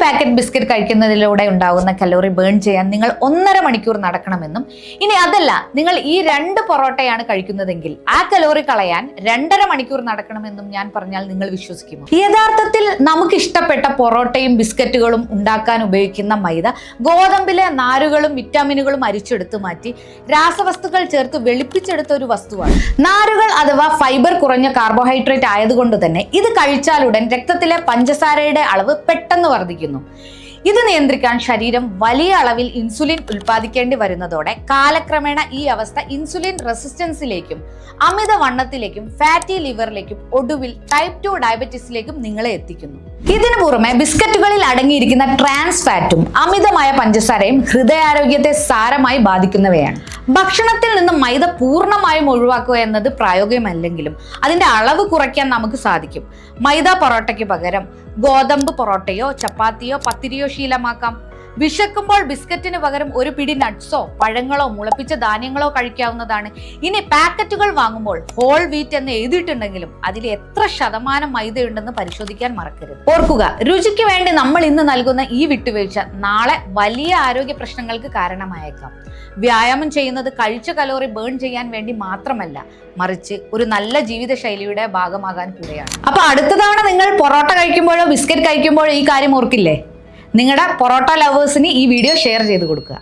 Packet biscuit കഴിക്കുന്നതിലൂടെ ഉണ്ടാകുന്ന calorie burn ചെയ്യാൻ നിങ്ങൾ 1.5 മണിക്കൂർ നടക്കണമെന്നും, ഇനി അതല്ല നിങ്ങൾ ഈ 2 പൊറോട്ടയാണ് കഴിക്കുന്നതെങ്കിൽ ആ കലോറി കളയാൻ 2.5 മണിക്കൂർ നടക്കണമെന്നും ഞാൻ പറഞ്ഞാൽ നിങ്ങൾ വിശ്വസിക്കുമോ? യഥാർത്ഥത്തിൽ നമുക്ക് ഇഷ്ടപ്പെട്ട പൊറോട്ടയും ബിസ്ക്കറ്റുകളും ഉണ്ടാക്കാൻ ഉപയോഗിക്കുന്ന മൈദ ഗോതമ്പിലെ നാരുകളും വിറ്റാമിനുകളും അരിച്ചെടുത്ത് മാറ്റി രാസവസ്തുക്കൾ ചേർത്ത് വെളുപ്പിച്ചെടുത്ത ഒരു വസ്തുവാണ്. നാരുകൾ അഥവാ ഫൈബർ കുറഞ്ഞ കാർബോഹൈഡ്രേറ്റ് ആയതുകൊണ്ട് തന്നെ ഇത് കഴിച്ചാലുടൻ രക്തത്തിലെ പഞ്ചസാരയുടെ അളവ് പെട്ടെന്ന് വർദ്ധിക്കുന്നു. ഇത് നിയന്ത്രിക്കാൻ ശരീരം വലിയ അളവിൽ ഇൻസുലിൻ ഉൽപ്പാദിക്കേണ്ടി വരുന്നതോടെ കാലക്രമേണ ഈ അവസ്ഥ ഇൻസുലിൻ റെസിസ്റ്റൻസിലേക്കും അമിതവണ്ണത്തിലേക്കും ഫാറ്റി ലിവറിലേക്കും ഒടുവിൽ ടൈപ്പ് 2 ഡയബറ്റീസിലേക്കും നിങ്ങളെ എത്തിക്കുന്നു. ഇതിനു പുറമെ ബിസ്ക്കറ്റുകളിൽ അടങ്ങിയിരിക്കുന്ന ട്രാൻസ് ഫാറ്റും അമിതമായ പഞ്ചസാരയും ഹൃദയാരോഗ്യത്തെ സാരമായി ബാധിക്കുന്നവയാണ്. ഭക്ഷണത്തിൽ നിന്ന് മൈദ പൂർണ്ണമായും ഒഴിവാക്കുക എന്നത് പ്രായോഗികമല്ലെങ്കിലും അതിന്റെ അളവ് കുറയ്ക്കാൻ നമുക്ക് സാധിക്കും. മൈദ പൊറോട്ടയ്ക്ക് പകരം ഗോതമ്പ് പൊറോട്ടയോ ചപ്പാത്തിയോ പത്തിരിയോ ശീലമാക്കാം. വിശക്കുമ്പോൾ ബിസ്ക്കറ്റിന് പകരം ഒരു പിടി നട്ട്സോ പഴങ്ങളോ മുളപ്പിച്ച ധാന്യങ്ങളോ കഴിക്കാവുന്നതാണ്. ഇനി പാക്കറ്റുകൾ വാങ്ങുമ്പോൾ ഹോൾ വീറ്റ് എന്ന് എഴുതിയിട്ടുണ്ടെങ്കിലും അതിൽ എത്ര ശതമാനം മൈദയുണ്ടെന്ന് പരിശോധിക്കാൻ മറക്കരുത്. ഓർക്കുക, രുചിക്ക് വേണ്ടി നമ്മൾ ഇന്ന് നൽകുന്ന ഈ വിട്ടുവീഴ്ച നാളെ വലിയ ആരോഗ്യ പ്രശ്നങ്ങൾക്ക് കാരണമായേക്കാം. വ്യായാമം ചെയ്യുന്നത് കഴിച്ച കലോറി ബേൺ ചെയ്യാൻ വേണ്ടി മാത്രമല്ല, മറിച്ച് ഒരു നല്ല ജീവിതശൈലിയുടെ ഭാഗമാകാൻ കൂടെയാണ്. അപ്പൊ അടുത്ത തവണ നിങ്ങൾ പൊറോട്ട കഴിക്കുമ്പോഴോ ബിസ്ക്കറ്റ് കഴിക്കുമ്പോഴോ ഈ കാര്യം ഓർക്കില്ലേ? നിങ്ങളുടെ പൊറോട്ട ലവേഴ്സിന് ഈ വീഡിയോ ഷെയർ ചെയ്ത് കൊടുക്കുക.